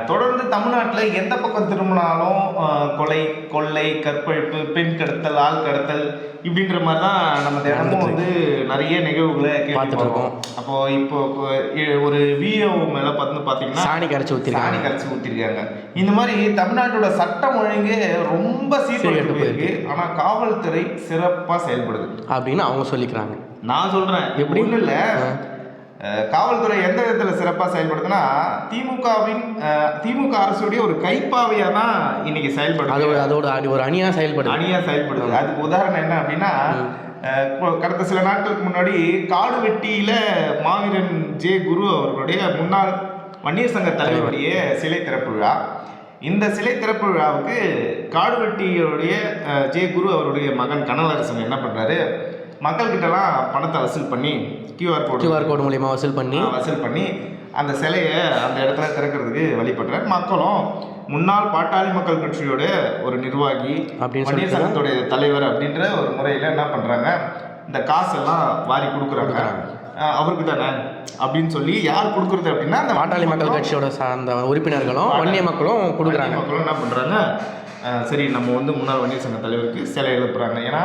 தொடர்ந்து தமிழ்நாட்டில் எந்த பக்கம் திரும்பினாலும் கொலை, கொள்ளை, கற்பழிப்பு, பெண் கடத்தல், ஆள் கடத்தல் இப்படின்ற மாதிரி தான் நம்ம தினமும் வந்து நிறைய நிகழ்வுகளை பார்த்துட்டு இருக்கோம். இப்போ ஒரு விஓ மேலே பார்த்தீங்கன்னா சாணி கரைச்சி ஊற்றிருக்காங்க. இந்த மாதிரி தமிழ்நாட்டோட சட்டம் ஒழுங்கு ரொம்ப சீர்கெட்டு போயிருக்கு. ஆனால் காவல்துறை சிறப்பாக செயல்படுது அப்படின்னு அவங்க சொல்லிக்கிறாங்க. நான் சொல்கிறேன் எப்படி ஒன்றும் இல்லை. காவல்துறை எந்த விதத்தில் சிறப்பாக செயல்படுதுன்னா திமுக அரசுடைய ஒரு கைப்பாவையாக தான் இன்னைக்கு செயல்படுது. அதோட ஒரு அணியாக செயல்படுது. அதுக்கு உதாரணம் என்ன அப்படின்னா, கடந்த சில நாட்களுக்கு முன்னாடி காடுவெட்டியில மாவீரன் ஜே குரு அவர்களுடைய முன்னாள் வன்னியர் சங்க தலைவருடைய சிலை திறப்பு விழா. இந்த சிலை திறப்பு விழாவுக்கு காடுவெட்டியுடைய ஜே குரு அவருடைய மகன் கனலரசன் என்ன பண்றாரு, மக்கள்கிட்டலாம் பணத்தை வசூல் பண்ணி QR கோடு மூலியமாக வசூல் பண்ணி அந்த சிலையை அந்த இடத்துல திறக்கிறதுக்கு வழிபடுறார். மக்களும் முன்னாள் பாட்டாளி மக்கள் கட்சியோட ஒரு நிர்வாகி, வன்னியர் சங்கத்துடைய தலைவர் அப்படின்ற ஒரு முறையில் என்ன பண்ணுறாங்க, இந்த காசெல்லாம் வாரி கொடுக்குறாங்க. அவருக்கு தானே அப்படின்னு சொல்லி யார் கொடுக்குறது அப்படின்னா அந்த பாட்டாளி மக்கள் கட்சியோட சார்ந்த உறுப்பினர்களும் வன்னிய மக்களும் கொடுக்குறாங்க. மக்களும் என்ன பண்ணுறாங்க, சரி நம்ம வந்து முன்னாள் வன்னியர் சங்க தலைவருக்கு சிலை எழுப்புறாங்க. ஏன்னா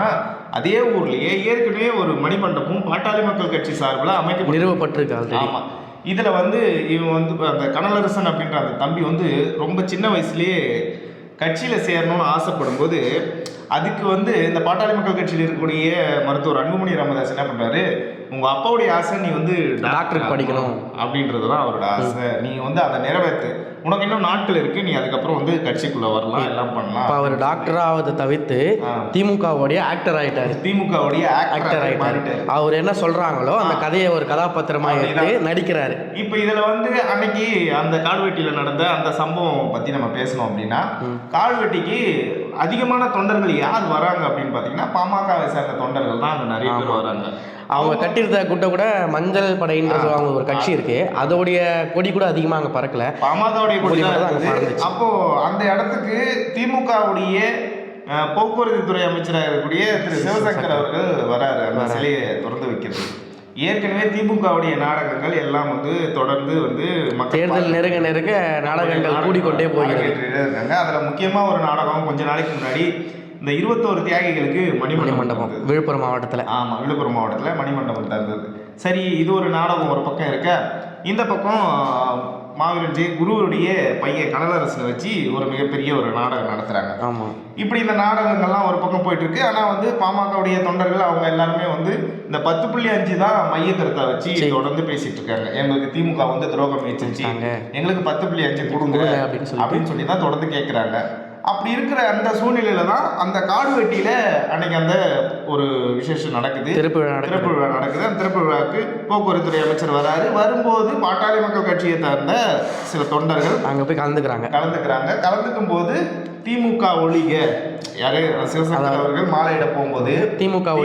அதே ஊர்லேயே ஏற்கனவே ஒரு மணிமண்டபம் பாட்டாளி மக்கள் கட்சி சார்பில் நிறுவப்பட்டிருக்காங்க. ஆமாம். இதில் வந்து இவன் வந்து அந்த கனலரசன் அப்படின்ற அந்த தம்பி வந்து ரொம்ப சின்ன வயசுலேயே கட்சியில் சேரணும்னு ஆசைப்படும் போது அதுக்கு வந்து இந்த பாட்டாளி மக்கள் கட்சியில் இருக்கக்கூடிய மருத்துவர் அன்புமணி ராமதாஸ் என்ன பண்ணுறாரு, உங்கள் அப்பாவுடைய ஆசை நீ வந்து டாக்டருக்கு படிக்கணும் அப்படின்றது தான் அவரோட ஆசை, நீ வந்து அதை நிறைவேற்று, உனக்கு இன்னும் நாட்கள் இருக்குது, நீ அதுக்கப்புறம் வந்து கட்சிக்குள்ளே வரலாம், எல்லாம் பண்ணலாம். இப்போ அவர் டாக்டராவது தவிர்த்து திமுகவுடைய ஆக்டர் ஆகிட்டார். அவர் என்ன சொல்கிறாங்களோ அந்த கதையை ஒரு கதாபாத்திரமாக எடுத்து நடிக்கிறாரு. இப்போ இதில் வந்து அன்னைக்கு அந்த கால்வெட்டியில் நடந்த அந்த சம்பவம் பற்றி நம்ம பேசணும் அப்படின்னா, கால்வெட்டிக்கு அதிகமான தொண்டர்கள் யார் வராங்க அப்படின்னு பார்த்தீங்கன்னா பாமகவை சேர்ந்த தொண்டர்கள் தான் அங்கே நிறைய பேர் வராங்க. அவங்க கட்டியிருந்த கூட்ட கூட மஞ்சள் படைன்றது அவங்க ஒரு கட்சி இருக்கு, அதோடைய கொடி கூட அதிகமாக அங்கே பறக்கல, பாமகவுடைய கொடி தான். அப்போ அந்த இடத்துக்கு திமுகவுடைய போக்குவரத்து துறை அமைச்சராக இருக்கக்கூடிய திரு சிவசங்கர் அவர்கள் வராரு அந்த சிலையை திறந்து வைக்கிறது. ஏற்கனவே திமுகவுடைய நாடகங்கள் எல்லாம் வந்து தொடர்ந்து வந்து தேர்தல் நெருங்க நாடகங்கள் கூடிக்கொண்டே போயிருக்காங்க. அதில் முக்கியமாக ஒரு நாடகம் கொஞ்ச நாளைக்கு முன்னாடி இந்த 21 தியாகிகளுக்கு மணிமண்டபம் விழுப்புரம் மாவட்டத்தில். ஆமாம், விழுப்புரம் மாவட்டத்தில் மணிமண்டபம் தந்தது. சரி, இது ஒரு நாடகம் ஒரு பக்கம் இருக்க, இந்த பக்கம் மாவீரன் ஜே குருவுடைய பையன் கனலரசனை வச்சு ஒரு மிகப்பெரிய ஒரு நாடகம் நடத்துகிறாங்க. ஆமாம், இப்படி இந்த நாடகங்கள்லாம் ஒரு பக்கம் போயிட்டு இருக்கு. ஆனால் வந்து பாமகவுடைய தொண்டர்கள் அவங்க எல்லாருமே வந்து இந்த 10.5 தான் மைய கருத்தை வச்சு தொடர்ந்து பேசிட்டு இருக்காங்க. எங்களுக்கு திமுக வந்து துரோகம் வச்சிருச்சு, எங்களுக்கு 10.5 கொடுங்க அப்படின்னு சொல்லி தான் தொடர்ந்து கேட்குறாங்க. அப்படி இருக்கிற அந்த சூழ்நிலையில தான் அந்த காடுவெட்டியில அன்னைக்கு அந்த ஒரு விசேஷம் நடக்குது, திறப்பு விழா நடக்குது. அந்த திறப்பு விழாவுக்கு போக்குவரத்துறை அமைச்சர் வராரு. வரும்போது பாட்டாளி மக்கள் கட்சியை சார்ந்த சில தொண்டர்கள் அங்கே போய் கலந்துக்கும் போது திமுக ஒழிக, யாரு சிவசங்கர் அவர்கள் மாலையிட போகும்போது திமுக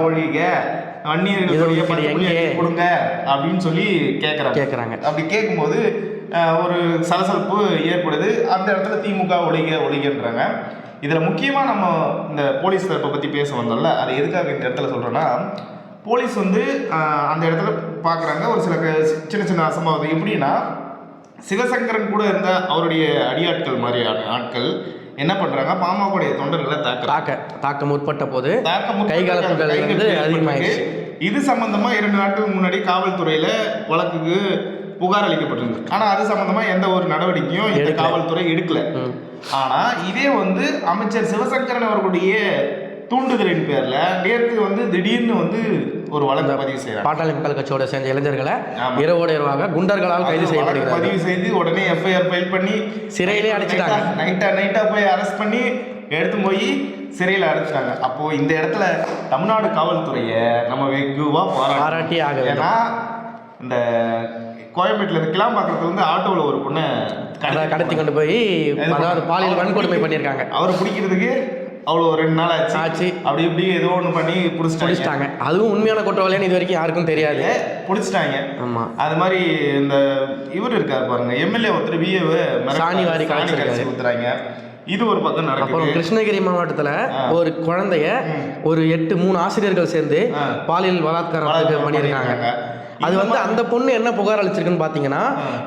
ஒழிக வன்னியர்களுடைய கொடுங்க அப்படின்னு சொல்லி கேட்குறாங்க. அப்படி கேட்கும்போது ஒரு சலசலப்பு ஏற்படுது. அந்த இடத்துல திமுக ஒழிகன்றாங்க. இதில் முக்கியமாக நம்ம இந்த போலீஸ் தரப்பை பற்றி பேச வந்தோம்ல, அது எதுக்காக இந்த இடத்துல சொல்கிறோன்னா, போலீஸ் வந்து அந்த இடத்துல பார்க்குறாங்க ஒரு சில சின்ன அசம்பாவிதம். எப்படின்னா, சிவசங்கரன் கூட இருந்த அவருடைய அடியாட்கள் மாதிரியான ஆட்கள் என்ன பண்ணுறாங்க, பாமகவுடைய தொண்டர்களை தாக்க முற்பட்ட போது கைகாலப்புகள் அதிகமாகிடுச்சு. இது சம்பந்தமாக 2 நாட்களுக்கு முன்னாடி காவல்துறையில் வழக்குக்கு புகார் அளிக்கப்பட்டிருந்தது. ஆனால் அது சம்பந்தமாக எந்த ஒரு நடவடிக்கையும் இந்த காவல்துறை எடுக்கல. ஆனால் இதே வந்து அமைச்சர் சிவசங்கரன் அவர்களுடைய தூண்டுதலின் பேரில் நேற்று வந்து திடீர்னு வந்து ஒரு வழக்கு பதிவு செய்யறாங்க. பாட்டாளி மக்கள் கட்சியோட சேர்ந்த இளைஞர்களை இரவோடு குண்டர்களால் கைது செய்யப்படுகிறார்கள். பதிவு செய்து உடனே FIR ஃபைல் பண்ணி சிறையிலே அடைச்சிட்டாங்க. நைட்டா போய் அரெஸ்ட் பண்ணி எடுத்து போய் சிறையில் அடைச்சிட்டாங்க. அப்போ இந்த இடத்துல தமிழ்நாடு காவல்துறையை நம்ம வெகுவாக பாராட்டி ஆக. ஏன்னா இந்த கோயம்பேட்டில் இந்த கிளாம்பாக்கத்தில் வந்து ஆட்டோவில் ஒரு பொண்ணை கடத்தி கொண்டு போய் அதாவது பாலியல் வன்கொடுமை பண்ணியிருக்காங்க. அவர் பிடிக்கிறதுக்கு அவ்வளோ 2 நாள் ஆச்சு. அப்படி இப்படி ஏதோ ஒன்று பண்ணி பிடிச்சிட்டாங்க. அதுவும் உண்மையான குற்றவாளின்னு இது வரைக்கும் யாருக்கும் தெரியாது, பிடிச்சிட்டாங்க. ஆமாம், அது மாதிரி இந்த இவர் இருக்கார் பாருங்க, MLA ஒருத்தர் விஏவை சாணி வாரி காய்ச்சி ஊத்துறாங்க. இது ஒரு பக்கம் நடக்குது. அப்புறம் கிருஷ்ணகிரி மாவட்டத்தில் ஒரு குழந்தைய ஒரு 8 3 ஆசிரியர்கள் சேர்ந்து பாலியல் பலாத்காரம் பண்ணியிருக்காங்க. அது வந்து அந்த பொண்ணு என்ன புகார் அளிச்சிருக்குன்னு பார்த்தீங்கன்னா,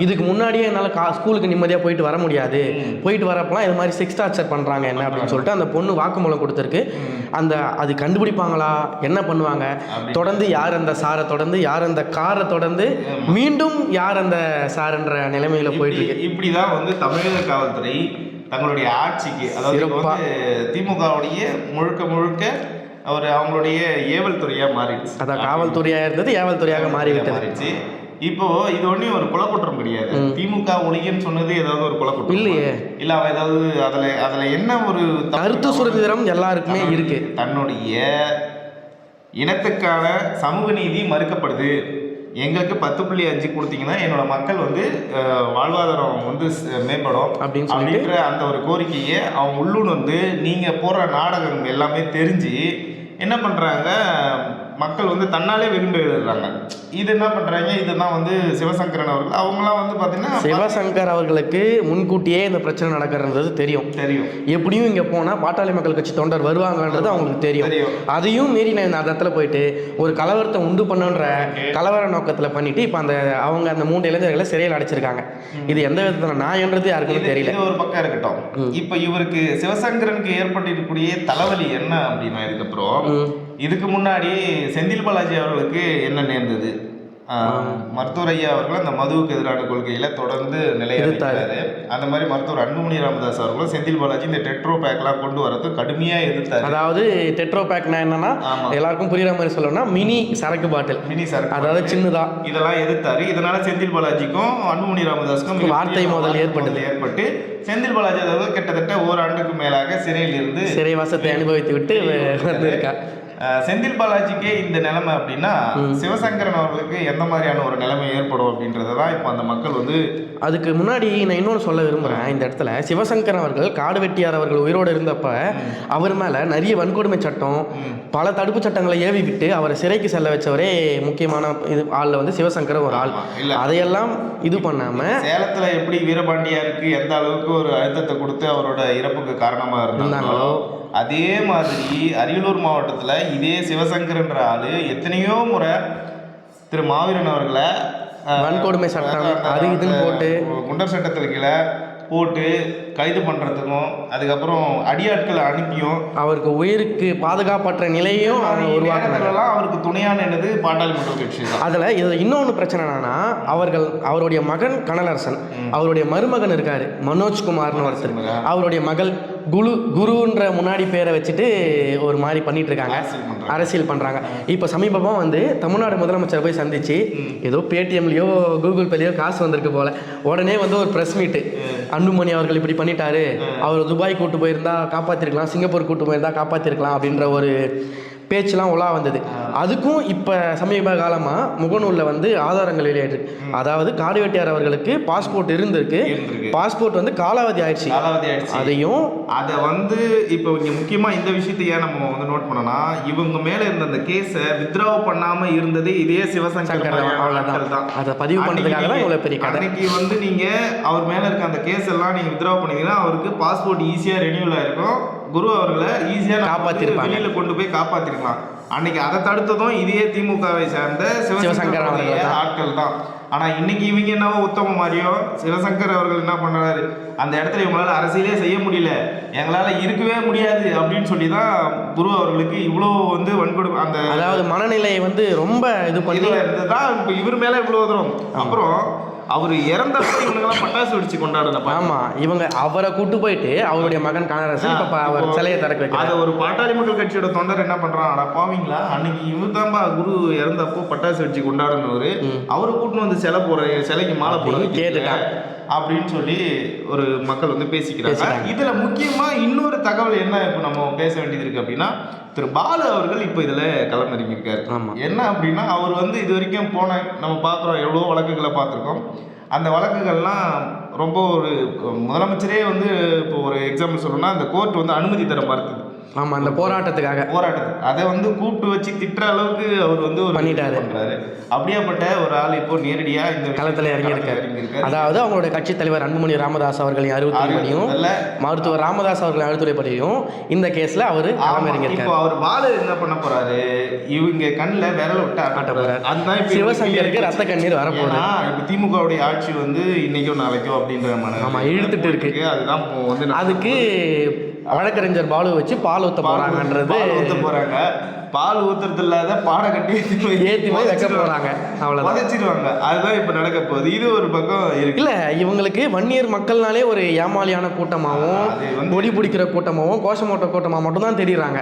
இதுக்கு முன்னாடியே என்னால் ஸ்கூலுக்கு நிம்மதியாக போயிட்டு வர முடியாது, போயிட்டு வரப்பெல்லாம் இது மாதிரி செக்ஸ் டார்ச்சர் பண்ணுறாங்க என்ன அப்படின்னு சொல்லிட்டு அந்த பொண்ணு வாக்குமூலம் கொடுத்துருக்கு. அது கண்டுபிடிப்பாங்களா, என்ன பண்ணுவாங்க, தொடர்ந்து யார் அந்த சாரை தொடர்ந்து, யார் அந்த காரை தொடர்ந்து, மீண்டும் யார் அந்த சார்ன்ற நிலைமையில போயிட்டு இருக்கு. இப்படிதான் வந்து தமிழக காவல்துறை தங்களுடைய ஆட்சிக்கு, அதாவது திமுகவுடைய முழுக்க அவங்களுடைய ஏவல் துறையா மாறிடுச்சு. அதான் காவல்துறையா இருந்தது ஏவல் துறையாக மாறிடுச்சு. இப்போ இது ஒண்ணே ஒரு குலக்குற்றம் கிடையாது. திமுக ஒழிகன்னு சொன்னது ஏதாவது ஒரு குலக்குற்றம் இல்லையே. இல்ல அவ ஏதாவது அதுல என்ன ஒரு கருத்து சுதந்திரம் எல்லாருக்குமே இருக்கு. தன்னுடைய இனத்துக்கான சமூக நீதி மறுக்கப்படுது, எங்களுக்கு 10.5 கொடுத்தீங்கன்னா என்னோட மக்கள் வந்து வாழ்வாதாரம் வந்து மேம்படும் அப்படின்ற அந்த ஒரு கோரிக்கையை அவங்க உள்ளூர் வந்து நீங்க போடுற நாடகம் எல்லாமே தெரிஞ்சு என்ன பண்றாங்க, மக்கள் வந்து தன்னாலே விரும்பி எழுதுறாங்க. இது என்ன பண்றாங்க, இதுதான் வந்து சிவசங்கரன் அவர்கள் அவங்களாம் வந்து பாத்தீங்கன்னா, சிவசங்கர் அவர்களுக்கு முன்கூட்டியே இந்த பிரச்சனை நடக்கிறது தெரியும். எப்படியும் இங்க போனா பாட்டாளி மக்கள் கட்சி தொண்டர் வருவாங்கன்றது அவங்களுக்கு தெரியும். அதையும் மீறி நான் அந்த இடத்துல போயிட்டு ஒரு கலவரத்தை உண்டு பண்ணுன்ற கலவர நோக்கத்துல பண்ணிட்டு இப்ப அவங்க அந்த 3 இளைஞர்களை சிறையில் அடைச்சிருக்காங்க. இது எந்த விதத்துல நியாயன்றது யாருக்குமே தெரியல. இது ஒரு பக்கம் இருக்கட்டும். இப்ப இவருக்கு சிவசங்கரனுக்கு ஏற்பட்டிருக்கக்கூடிய தலைவலி என்ன அப்படின்னா, இதுக்கு முன்னாடி செந்தில் பாலாஜி அவர்களுக்கு என்ன நேர்ந்தது, மருத்துவர் ஐயா அவர்கள் அந்த மதுவுக்கு எதிரான கொள்கையில தொடர்ந்து நிலையெடுத்தாரு. அந்த மாதிரி மருத்துவர் அன்புமணி ராமதாஸ் அவர்களும் செந்தில் பாலாஜி இந்த டெட்ரோ பேக்லாம் கொண்டு வரது கடுமையா எதிர்த்தாரு. அதாவது டெட்ரோ பேக்னா என்னன்னா, எல்லாருக்கும் புரியுற மாதிரி சொல்லணும்னா மினி சரக்கு பாட்டில், அதாவது சின்னதா, இதெல்லாம் எதிர்த்தாரு. இதனால செந்தில் பாலாஜிக்கும் அன்புமணி ராமதாஸுக்கும் வார்த்தை மோதல் ஏற்பட்டு செந்தில் பாலாஜி அவர்கள் கிட்டத்தட்ட ஓராண்டுக்கு மேலாக சிறையில் இருந்து சிறைவாசத்தை அனுபவித்து விட்டு வந்திருக்கா. செந்தில் பாலாஜிக்கே இந்த நிலைமை அப்படின்னா சிவசங்கரன் அவர்களுக்கு எந்த மாதிரியான ஒரு நிலைமை ஏற்படும் அப்படின்றதான் இப்போ அந்த மக்கள் வந்து. அதுக்கு முன்னாடி நான் இன்னொன்று சொல்ல விரும்புகிறேன். இந்த இடத்துல சிவசங்கரன் அவர்கள் காடு வெட்டியார் அவர்கள் உயிரோடு இருந்தப்ப அவர் மேலே நிறைய வன்கொடுமை சட்டம், பல தடுப்பு சட்டங்களை ஏவி விட்டு அவரை சிறைக்கு செல்ல வச்சவரே முக்கியமான ஆளில் வந்து சிவசங்கரன் ஒரு ஆள். அதையெல்லாம் இது பண்ணாமல் சேலத்தில் எப்படி வீரபாண்டியாருக்கு எந்த அளவுக்கு ஒரு அழுத்தத்தை கொடுத்து அவரோட இறப்புக்கு காரணமாக இருந்தாங்களோ, அதே மாதிரி அரியலூர் மாவட்டத்தில் இதே சிவசங்கர்ன்ற ஆளு எத்தனையோ முறை திரு மாவீரன் அவர்களை வன்கொடுமை சட்டம் அது இதுன்னு போட்டு குண்டர் சட்டத்தில் கீழே போட்டு கைது பண்ணுறதுக்கும், அதுக்கப்புறம் அடியாட்களை அனுப்பியும் அவருக்கு உயிருக்கு பாதுகாப்பற்ற நிலையும் உருவாக்குறதுலாம் அவருக்கு துணையான என்னது பாட்டாளி மக்கள் கட்சி தான். அதில் இது இன்னொன்று பிரச்சனை என்னன்னா, அவருடைய மகன் கனலரசன், அவருடைய மருமகன் இருக்காரு மனோஜ்குமார்னு ஒருத்தர், அவருடைய மகள் குருன்ற முன்னாடி பேரை வச்சுட்டு ஒரு மாதிரி பண்ணிட்டு இருக்காங்க, அரசியல் பண்றாங்க. இப்போ சமீபமாக வந்து தமிழ்நாடு முதலமைச்சர் போய் சந்திச்சு ஏதோ பேடிஎம்லயோ கூகுள் பேலையோ காசு வந்திருக்கு போல, உடனே வந்து ஒரு ப்ரெஸ் மீட்டு, அன்புமணி அவர்கள் இப்படி பண்ணிட்டாரு, அவர் துபாய் கூட்டு போயிருந்தா காப்பாற்றிருக்கலாம், சிங்கப்பூர் கூட்டு போயிருந்தா காப்பாற்றிருக்கலாம் அப்படின்ற ஒரு பேச்செலாம் உலா வந்தது. அதுக்கும் இப்போ சமீப காலமாக முகநூலில் வந்து ஆதாரங்கள் வெளியாயிருக்கு. அதாவது காடு வெட்டியார் அவர்களுக்கு பாஸ்போர்ட் இருந்திருக்கு, பாஸ்போர்ட் வந்து காலாவதி ஆயிடுச்சு. அதையும் அதை வந்து இப்போ இங்கே முக்கியமாக இந்த விஷயத்தை ஏன் நம்ம வந்து நோட் பண்ணோம்னா, இவங்க மேலே இருந்த அந்த கேஸை வித்ட்ராவ் பண்ணாமல் இருந்தது இதே சிவசங்கர் தான். அதை பதிவு பண்ணுறதுக்காக தான் இவ்வளோ பெரிய கதை. அன்னைக்கு வந்து நீங்கள் அவர் மேலே இருக்க அந்த கேஸ் எல்லாம் நீங்கள் வித்ட்ராவ் பண்ணீங்கன்னா அவருக்கு பாஸ்போர்ட் ஈஸியாக ரெனியூவல் ஆயிருக்கும், குரு அவர்களை ஈஸியாக காப்பாற்றிருப்பாங்க, வெளியில் கொண்டு போய் காப்பாற்றிருக்கலாம். அன்னைக்கு அதை தடுத்ததும் இதே திமுகவை சேர்ந்த சிவசங்கர் ஆட்கள் தான். ஆனால் இன்னைக்கு இவங்க என்னவோ உத்தம மாதிரியோ, சிவசங்கர் அவர்கள் என்ன பண்ணுறாரு, அந்த இடத்துல இவங்களால அரசியலே செய்ய முடியல, எங்களால் இருக்கவே முடியாது அப்படின்னு சொல்லி தான் குரு அவர்களுக்கு இவ்வளோ வந்து வன்கொடுமை, அந்த அதாவது மனநிலையை வந்து ரொம்ப இது பண்ணி தான் இப்போ இவர் மேலே இவ்வளோ தூரம். அப்புறம் அவர் இறந்தப்ப இவங்கெல்லாம் பட்டாசு வெடிச்சு கொண்டாடுறப்ப, ஆமாம், இவங்க அவரை கூட்டு போயிட்டு அவருடைய மகன் கனகரசன் இப்போ அவர் சிலையை திறக்க வைக்கிறார். அதை ஒரு பாட்டாளி மக்கள் கட்சியோட தொண்டர் என்ன பண்றான், அட பாவீங்களா, அன்னைக்கு இவர் தான்பா குரு இறந்தப்போ பட்டாசு வெடிச்சு கொண்டாடுனவர், அவரை கூட்டின்னு வந்து சிலைக்கு மாலை போட கேட்டுட்டாங்க அப்படின்னு சொல்லி ஒரு மக்கள் வந்து பேசிக்கிறாங்க. இதுல முக்கியமா இன்னொரு தகவல் என்ன இப்போ நம்ம பேச வேண்டியது இருக்கு அப்படின்னா, திரு பாலு அவர்கள் இப்போ இதில் களமிறங்கியிருக்காரு. என்ன அப்படின்னா, அவர் வந்து இது வரைக்கும் நம்ம பார்க்குறோம், எவ்வளோ வழக்குகளை பார்த்துருக்கோம். அந்த வழக்குகள்லாம் ரொம்ப ஒரு முதலமைச்சரே வந்து இப்போ ஒரு எக்ஸாம்பிள் சொல்லணும்னா, அந்த கோர்ட் வந்து அனுமதி தர மறுத்தது. ஆமா, அந்த போராட்டத்துக்காக அதை வந்து கூப்பிட்டு வச்சு திட்டுற அளவுக்கு அவர் வந்து ஒரு பண்ணிட்டாரு. பண்றாரு. அப்படியாப்பட்ட ஒரு ஆள் இப்போ நேரடியா இந்த களத்துல இறங்கியிருக்காரு. அதாவது அவங்களுடைய கட்சி தலைவர் அன்புமணி ராமதாஸ் அவர்களின் அறிவுரைப்படியும் மருத்துவர் ராமதாஸ் அவர்களின் அறிவுரைப்படியும் இந்த கேஸ்ல அவரு களமிறங்கியிருக்காரு. இப்போ அவர் பாலு என்ன பண்ண போறாரு, இவங்க கண்ணில் விரல விட்டு ஆட்ட போறாரு. அதுதான் சிவசங்கருக்கு ரத்த கண்ணீர் வரப்போகுது. இப்போ திமுகவுடைய ஆட்சி வந்து இன்னைக்கோ நாளைக்கோ அப்படின்ற ஆமா இழுத்துட்டு இருக்கு. அதுதான் வந்து அதுக்கு வழக்கறிஞர் பாலு வச்சு பால் ஊத்த போறாங்கன்றது. பால் ஊத்துறது இல்லாத பாட கட்டி ஏத்தி போய் வைக்க போறாங்க. அவ்வளவுதான் வதச்சிடுவாங்க. அதுதான் இப்ப நடக்க போகுது. இது ஒரு பக்கம் இருக்கு. இல்ல இவங்களுக்கு வன்னியர் மக்கள்னாலே ஒரு ஏமாளியான கூட்டமாகவும் கொடி பிடிக்கிற கூட்டமாகவும் கோஷமோட்ட கூட்டமாக மட்டும் தான் தெரியுறாங்க.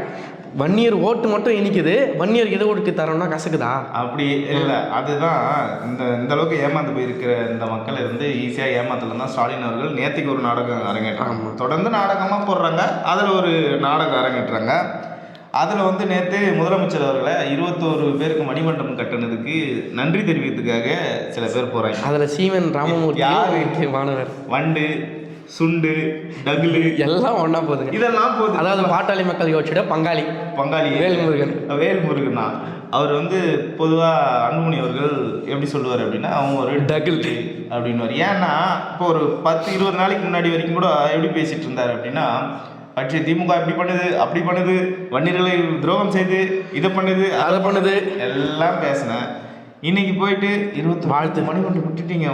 வன்னியர் ஓட்டு மட்டும் இனிக்குது, வன்னியருக்கு எது ஓட்டுக்கு தரோம்னா கசக்குதா? அப்படி இல்லை. அதுதான் இந்த அளவுக்கு ஏமாந்து போயிருக்கிற இந்த மக்களை வந்து ஈஸியாக ஏமாத்தலாம் தான் ஸ்டாலின் அவர்கள் நேற்றுக்கு ஒரு நாடகம் அரங்கேற்றாங்க. தொடர்ந்து நாடகமாக போடுறாங்க. அதில் ஒரு நாடகம் அரங்கேற்றாங்க. அதில் வந்து நேற்று முதலமைச்சர் அவர்களை 21 பேருக்கு மணிமண்டபம் கட்டினதுக்கு நன்றி தெரிவிக்கிறதுக்காக சில பேர் போகிறாங்க. அதில் சீவன் ராமமூர்த்தி மாணவர் வண்டு சுண்டு டகுலு எல்லாம் ஒன்றா போகுது. இதெல்லாம் போகுது. அதாவது பாட்டாளி மக்கள் கட்சியோட பங்காளி வேல்முருகன் தான். அவர் வந்து பொதுவாக அன்புமணி அவர்கள் எப்படி சொல்லுவார் அப்படின்னா, அவங்க ஒரு டகுல் அப்படின்வார். ஏன்னா இப்போ ஒரு 10-20 நாளைக்கு முன்னாடி வரைக்கும் கூட எப்படி பேசிட்டு இருந்தார் அப்படின்னா, கட்சி திமுக இப்படி பண்ணுது அப்படி பண்ணுது, வன்னியர்களை துரோகம் செய்து இதை பண்ணுது அதை பண்ணுது எல்லாம் பேசினேன். இன்னைக்கு போயிட்டு 20 வாழ்த்து மணிமண்டபம் விட்டுட்டீங்க.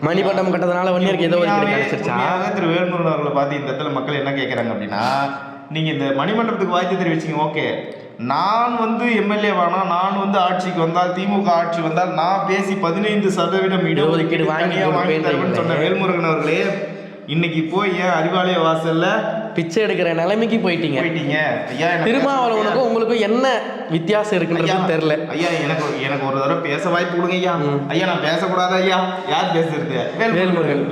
மணிமண்டபம் கட்டதுனால வன்னியருக்கு ஏதோ கிடைச்சிருச்சா? திரு வேல்முருகன் அவர்களை பார்த்து இந்த இடத்துல மக்கள் என்ன கேட்குறாங்க அப்படின்னா, நீங்கள் இந்த மணிமண்டபத்துக்கு வாழ்த்து தெரிவிச்சிங்க, ஓகே, நான் வந்து எம்எல்ஏ வேணாம், நான் வந்து ஆட்சிக்கு வந்தால் திமுக ஆட்சி வந்தால் நான் பேசி 15% இடஒதுக்கீடு வாங்கி தருவேன்னு சொன்ன வேல்முருகன் அவர்களே, இன்னைக்கு போய் ஏன் அறிவாலய வாசல்ல பிச்சை எடுக்கிற நிலைமைக்கு போயிட்டீங்க. ஐயா, திருமாவளவனுக்கும் உங்களுக்கும் என்ன வித்தியாசம் இருக்குன்றது தெரியல. ஐயா, எனக்கு ஒரு தடவை பேச வாய்ப்பு கொடுங்க ஐயா. ஐயா, நான் பேசக்கூடாது ஐயா. யார் பேசுறது? வேல்முருகன்.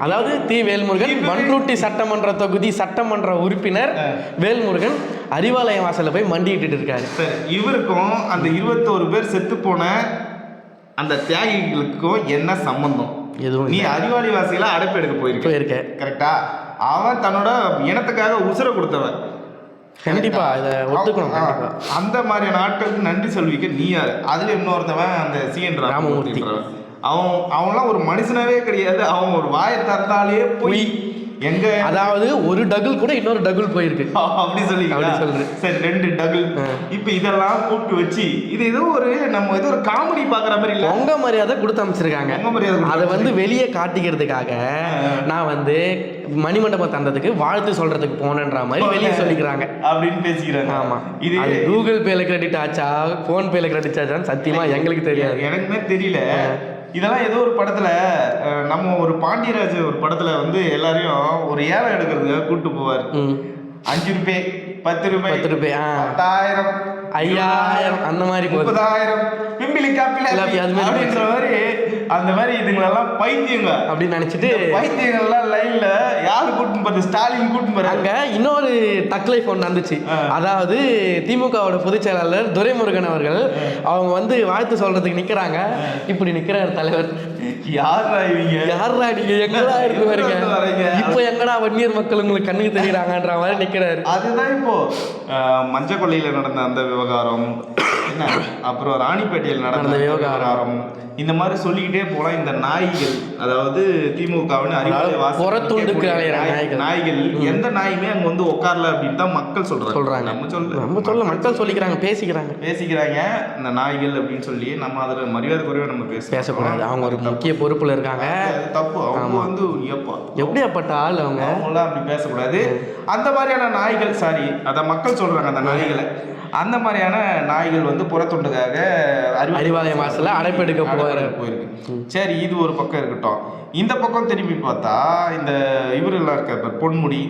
அதாவது வேல்முருகன் பண்ருட்டி சட்டமன்ற தொகுதி சட்டமன்ற உறுப்பினர் வேல்முருகன் அறிவாலயம் வாசல்ல போய் மண்டிட்டு இருக்காரு. இவருக்கும் அந்த 21 பேர் செத்து போன அந்த தியாகிகளுக்கும் என்ன சம்பந்தம்? எதுவும். நீ அறிவாலி வாசியில அடைப்பு எடுக்க போயிருக்க, கரெக்டா? அவன் தன்னோட இனத்துக்காக உசுர கொடுத்தவன். கண்டிப்பா இதை ஒத்துக்கணும். அந்த மாதிரியான ஆட்களுக்கு நன்றி சொல்விக்க நீ யாரு? அதுல இன்னொருத்தவன் அந்த CN ராமமூர்த்தி. அவன்லாம் ஒரு மனுஷனாவே கிடையாது. அவன் ஒரு வாயை திறந்தாலே போய் எங்க, அதாவது ஒரு டகுல் கூட இன்னொரு டகுல் போயிருக்கு அப்படி சொல்றேன். சரி, 2 டகுல். இப்ப இதெல்லாம் கூப்பிட்டு வச்சு இது ஏதோ ஒரு நம்ம ஏதோ ஒரு காமெடி பாக்குற மாதிரி இல்ல, உங்க மரியாதை கொடுத்து அமைச்சிருக்காங்க. அதை வந்து வெளியே காட்டிக்கிறதுக்காக நான் வந்து மணிமண்டபம் தந்ததுக்கு வாழ்த்து சொல்றதுக்கு போனேன்ற மாதிரி வெளியே சொல்லிக்கிறாங்க அப்படின்னு பேசிக்கிறாங்க. ஆமா, இது கூகுள் பேல கிரெடிட் ஆச்சா போன் பேல கிரெடிட் ஆச்சான்னு சத்தியமா எங்களுக்கு தெரியாது, எனக்குமே தெரியல. இதெல்லாம் ஏதோ ஒரு படத்துல நம்ம ஒரு பாண்டியராஜ் ஒரு படத்துல வந்து எல்லாரையும் ஒரு ஏலம் எடுக்கிறதுக்காக கூப்பிட்டு போவார். 5 ரூபாய் 10 ரூபாய் 10,000 5,000 அந்த மாதிரி 30,000 பிம்பிளி காப்பில அப்படின்ற மாதிரி அந்த மாதிரி இதுங்களெல்லாம் பைத்தியங்க அப்படின்னு நினைச்சிட்டு பைத்தியங்கள்லாம் லைன்ல யாரு கூட்டின்னு போறது? ஸ்டாலின் கூட்டின்னு போறாங்க. அங்க இன்னொரு தக்லைஃப் ஒன்று நடந்துச்சு. அதாவது திமுகவோட பொதுச் செயலாளர் துரைமுருகன் அவர்கள் அவங்க வந்து வாழ்த்து சொல்றதுக்கு நிக்கிறாங்க. இப்படி நிக்கிறார் தலைவர். யாரா நீங்க எங்கடா இருக்கு வரீங்க, இப்போ எங்கடா வன்னியர் மக்கள் உங்களுக்கு கண்ணுக்கு தெரியுறாங்கன்ற மாதிரி நிக்கிறாரு. அதுதான் இப்போ மஞ்ச கொள்ளையில நடந்த அந்த விவகாரம், அப்புறம் ராணிப்பேட்டையில் நடந்த விவகாரம், இந்த மாதிரி சொல்லிக்கிட்டே போலாம். இந்த நாய்கள், அதாவது திமுகவின் நாய்கள், எந்த நாயுமே அங்க வந்து உட்காரல அப்படின்னு தான் மக்கள் சொல்றாங்க. நம்ம மக்கள் சொல்லிக்கிறாங்க, பேசிக்கிறாங்க இந்த நாய்கள் அப்படின்னு சொல்லி. நம்ம அதுல மரியாதை குறைவா நம்ம பேசக்கூடாது. அவங்க ஒரு முக்கிய பொறுப்புல இருக்காங்க, தப்பு. அவங்க வந்து எப்படியாப்பட்ட ஆள் அவங்களாம் அப்படி பேசக்கூடாது. அந்த மாதிரியான நாய்கள், சாரி அத மக்கள் சொல்றாங்க, அந்த நாய்களை, அந்த மாதிரியான நாய்கள் வந்து புறத்துண்டுக்காக அறிவாலயம் வாசல்ல அடைப்பெடுக்க போயிருக்கு. சரி, இது ஒரு பக்கம் இருக்கட்டும். இந்த பக்கம் திரும்பி பார்த்தா இந்த இவரெல்லாம் இருக்க பொன்முடி,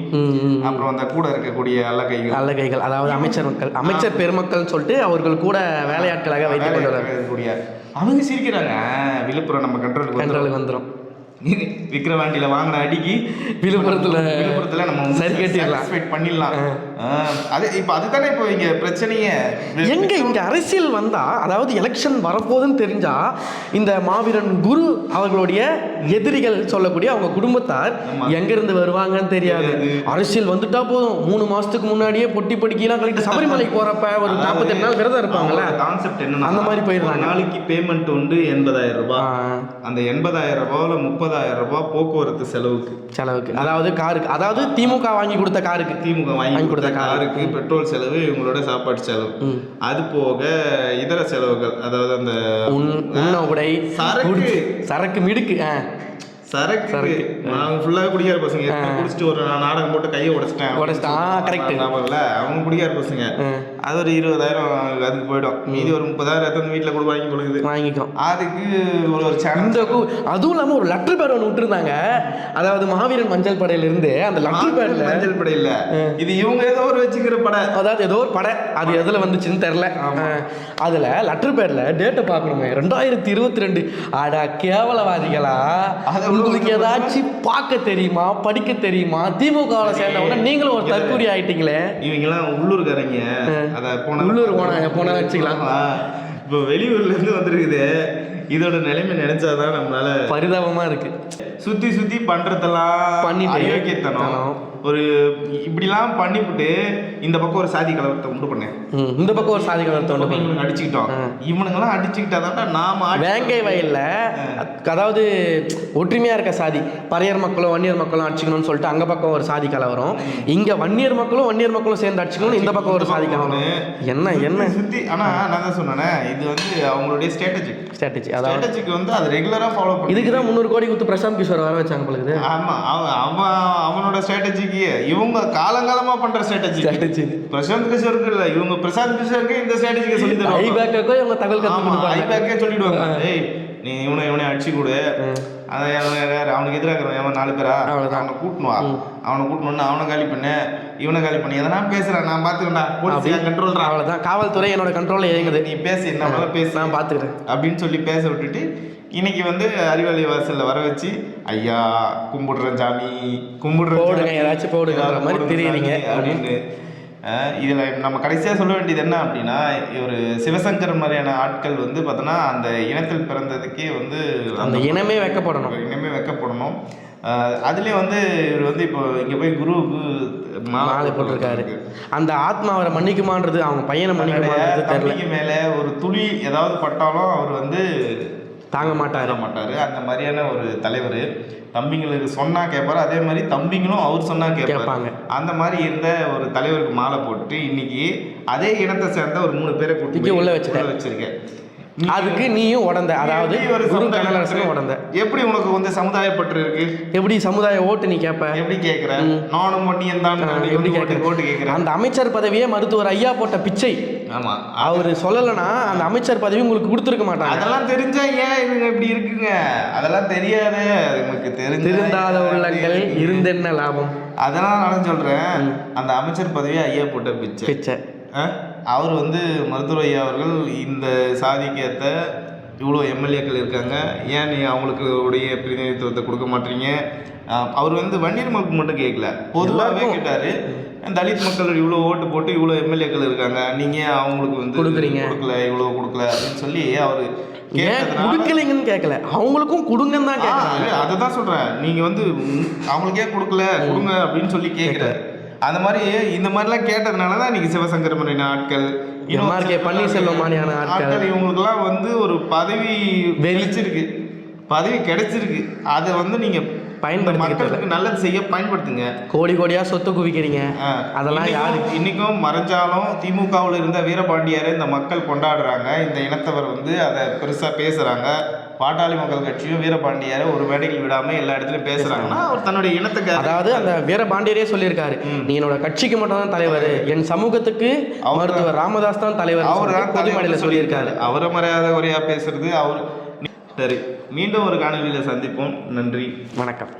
அப்புறம் அந்த கூட இருக்கக்கூடிய அல்லகைகள், அதாவது அமைச்சர் பெருமக்கள் சொல்லிட்டு அவர்கள் கூட வேலையாட்களாக வைத்துக் கொண்டு அவங்க சிரிக்கிறாங்க. விழுப்புரம் நம்ம கண்ட்ரோலுக்கு வந்துடும். விக்கிரவாண்டியில வாங்கின அடிக்கு விழுப்புரத்துல நம்ம சரி கட்டிடலாம், பண்ணிடலாம். அது இப்போ அதுதானே இப்போ இங்க பிரச்சனையே. எங்க இங்க அரசியல் வந்தா, அதாவது எலெக்ஷன் வரப்போகுதுன்னு தெரிஞ்சா இந்த மாவீரன் குரு அவர்களுடைய எதிரிகள் சொல்லக்கூடிய அவங்க குடும்பத்தார் எங்க இருந்து வருவாங்கன்னு தெரியாது. அரசியல் வந்துட்டா போதும் 3 மாசத்துக்கு முன்னாடியே பொட்டி பொடிக்கெல்லாம் கழிட்டு சபரிமலைக்கு போறப்ப ஒரு 48 நாள் விரதம் இருப்பாங்கல்ல, கான்செப்ட் என்ன அந்த மாதிரி போயிடுறாங்க. நாளைக்கு பேமெண்ட் உண்டு 80,000 ரூபாய். அந்த 80,000 ரூபாயில 30,000 ரூபாய் போக்குவரத்து செலவுக்கு, அதாவது காருக்கு, அதாவது திமுக வாங்கி கொடுத்த காருக்கு, திமுக வாங்கி கொடுத்த காருக்கு பெட்ரோல் செலவு, இவங்களோட சாப்பாடு செலவு, அது போக இதர செலவுகள், அதாவது அந்த உணவுடை, சரக்கு மிடுக்கு, சரக்கு அவங்க ஃபுல்லாக குடியார பசங்க குடிச்சிட்டு ஒரு நாடகம் போட்டு கையை உடைச்சிட்டேன். கரெக்ட். அவங்க குடியார பசங்க. அது ஒரு 20,000 அதுக்கு போயிடும். மீதி ஒரு 30,000 வீட்டில் கூட வாங்கிக்கும். அதுக்கு ஒரு அதுவும் இல்லாமல் ஒரு லெட்டர் பேட் ஒன்று விட்டுருந்தாங்க. அதாவது மாவீரன் மஞ்சள் படையிலிருந்து அந்த லெட்டர் பேட் மஞ்சள் படை இல்லை, இது இவங்க ஏதோ ஒரு வச்சுக்கிற படை, அதாவது ஏதோ ஒரு படை, அது எதில் வந்துச்சுன்னு தெரில. அதில் லெட்டர் பேடில் டேட்டை பார்க்கணுமே 2022. ஆடா கேவலவாதிகளா, உங்களுக்கு ஏதாச்சும் பார்க்க தெரியுமா, படிக்க தெரியுமா? திமுகவில் சேர்ந்தவங்க நீங்களும் ஒரு தற்கூரி ஆயிட்டீங்களே. இவங்கெல்லாம் உள்ளூர்காரங்க, அதை உள்ளூர் போனா வச்சுக்கலாம். இப்போ வெளியூர்ல இருந்து வந்துருக்குது. இதோட நிலைமை நினைச்சாதான் நம்மளால பரிதாபமா இருக்கு. சுத்தி பண்றதெல்லாம் பண்ணிட்டு அயோக்கியத்தனம், ஒரு இப்படிலாம் பண்ணிவிட்டு இந்த பக்கம் ஒரு சாதி கலவரத்தை உண்டு பண்ணேன், இந்த பக்கம் ஒரு சாதி கலவரத்தை உண்டு பண்ணி அடிச்சுக்கிட்டோம். இவனுங்கெல்லாம் அடிச்சுக்கிட்டாதான் நாம வேங்கை வயல்ல, அதாவது ஒற்றுமையா இருக்க சாதி பறையர் மக்களும் வன்னியர் மக்களும் அடிச்சுக்கணும்னு சொல்லிட்டு அங்க பக்கம் ஒரு சாதி கலவரம், இங்க வன்னியர் மக்களும் சேர்ந்து அடிச்சுக்கணும், இந்த பக்கம் ஒரு சாதி கலவரம். என்ன சுத்தி. ஆனா நான் தான் சொன்னேன், இது வந்து அவங்களுடைய ஸ்ட்ராட்டஜி, அதாவது வந்து அது ரெகுலரா ஃபாலோ பண்ணி இதுக்கு தான் 300 கோடி கொடுத்து பிரசாந்த் கிஷோர் வர வச்சாங்க போல இருக்குது. ஆமா, அவனோட ஸ்ட்ராட்டஜிக்கு இவங்க காலங்காலமா பண்ற ஸ்ட்ராட்டஜி பிரசாந்த் கிஷோருக்கு இல்ல, இவங்க பிரசாந்த் கிஷோருக்கு இந்த ஸ்ட்ராட்டஜியை சொல்லி தருவாங்க. ஐபேக்கோ இவங்க தகவல் கத்துக்கிட்டு ஐபேக்கே சொல்லிடுவாங்க, ஏய் நீ இவனை அடிச்சு கொடு, அவனுக்கு எதிராக அவன் 4 பேரா அவனை கூட்டணும், அவனை காலி பண்ணு, இவனை காலி பண்ணி எதனா பேசுறேன் நான் பாத்துக்கிறேன், போலீஸ் கண்ட்ரோல், அவ்வளவுதான், காவல்துறை என்னோட கண்ட்ரோல்ல இயங்குது, நீ பேசு என்ன பேசு நான் பாத்துக்கிறேன் அப்படின்னு சொல்லி பேச விட்டுட்டு இன்னைக்கு வந்து அறிவாலி வாசல்ல வர வச்சு ஐயா கும்பிடுறேன் சாமி கும்பிடுறேன் ஏதாச்சும் போடுங்கிற மாதிரி தெரியுறீங்க அப்படின்னு. இதில் நம்ம கடைசியாக சொல்ல வேண்டியது என்ன அப்படின்னா, ஒரு சிவசங்கர் மாதிரியான ஆட்கள் வந்து பார்த்தோன்னா அந்த இனத்தில் பிறந்ததுக்கே வந்து அந்த இனமே வைக்கப்படணும். அதுலேயே வந்து இவர் வந்து இப்போ இங்கே போய் குருவுக்கு மாலை போட்டிருக்காரு. அந்த ஆத்மா அவரை மன்னிக்குமான்றது, அவங்க பையனை மன்னிக்குமான்றது தெரியல. மேலே ஒரு துளி ஏதாவது பட்டாலும் அவர் வந்து தாங்க மாட்டார். அந்த மாதிரியான ஒரு தலைவர். தம்பிங்களுக்கு சொன்னா கேட்பாரு, அதே மாதிரி தம்பிங்களும் அவர் சொன்னா கேட்பாங்க. அந்த மாதிரி இருந்த ஒரு தலைவருக்கு மாலை போட்டு இன்னைக்கு அதே இனத்தை சேர்ந்த ஒரு 3 பேரை கூட்டி உள்ள வச்சிருக்கேன். அதுக்கு நீயும் உடந்த, அதாவது குரு கனகரசனும் உடந்த. எப்படி உனக்கு வந்து சமுதாய பற்று இருக்கு? எப்படி சமுதாய ஓட்டு நீ கேட்ப? எப்படி கேட்குற? நானும் மட்டியும் தான் எப்படி ஓட்டு கேட்குறேன்? அந்த அமைச்சர் பதவியே மருத்துவர் ஐயா போட்ட பிச்சை. ஆமா, அவர் சொல்லலைன்னா அந்த அமைச்சர் பதவி உங்களுக்கு கொடுத்துருக்க மாட்டாங்க. அதெல்லாம் தெரிஞ்சா ஏன் இவங்க இப்படி இருக்குங்க? அதெல்லாம் தெரியாது. உங்களுக்கு தெரிந்தாத உள்ளங்கள் இருந்தென்ன லாபம்? அதெல்லாம் நான் சொல்றேன், அந்த அமைச்சர் பதவியே ஐயா போட்ட பிச்சை. அவர் வந்து மருத்துவர் ஐயா அவர்கள் இந்த சாதிக்கேற்ற இவ்வளோ எம்எல்ஏக்கள் இருக்காங்க, ஏன் நீ அவங்களுக்கு உடைய பிரதிநிதித்துவத்தை கொடுக்க மாட்டீங்க? அவர் வந்து வன்னியர் மக்களுக்கு மட்டும் கேட்கல, பொதுவாகவே கேட்டார். தலித் மக்கள் இவ்வளோ ஓட்டு போட்டு இவ்வளோ எம்எல்ஏக்கள் இருக்காங்க, நீங்கள் அவங்களுக்கு வந்து கொடுக்கல, இவ்வளோ கொடுக்கல அப்படின்னு சொல்லி அவர் கொடுக்கலைங்கன்னு கேட்கல, அவங்களுக்கும் கொடுங்கன்னு தான் கேட்கல. அதை தான் சொல்கிறேன், நீங்கள் வந்து அவங்களுக்கே கொடுக்கல, கொடுங்க அப்படின்னு சொல்லி கேட்குறாரு. அந்த மாதிரி இந்த மாதிரிலாம் கேட்டதுனால தான் இன்னைக்கு சிவசங்கர் மாதிரியான ஆட்கள், பன்னீர்செல்வம் மாதிரியான ஆட்கள், இவங்களுக்குலாம் வந்து ஒரு பதவி கிடைச்சிருக்கு. அதை வந்து நீங்க மக்களுக்கு நல்லது செய்ய பயன்படுத்துங்க. கோடியா சொத்து குவிக்கிறீங்க, அதெல்லாம் யாரு இன்னைக்கும் மறைஞ்சாலும் திமுகவில் இருந்த வீரபாண்டியரை இந்த மக்கள் கொண்டாடுறாங்க. இந்த இனத்தவர் வந்து அதை பெருசா பேசுறாங்க. பாட்டாளி மக்கள் கட்சியும் வீரபாண்டியரை ஒரு மேடையில் விடாம எல்லா இடத்துலயும் பேசுறாங்கன்னா அவர் தன்னுடைய இனத்துக்கு, அதாவது அந்த வீரபாண்டியரே சொல்லியிருக்காரு, நீ என்னோட கட்சிக்கு மட்டும் தான் தலைவர், என் சமூகத்துக்கு மருத்துவர் ராமதாஸ் தான் தலைவர், அவர் தான் பொது மேடையில சொல்லியிருக்காரு. அவரை மரியாதை குறையா பேசுறது அவர். சரி, மீண்டும் ஒரு காணொலியில சந்திப்போம். நன்றி, வணக்கம்.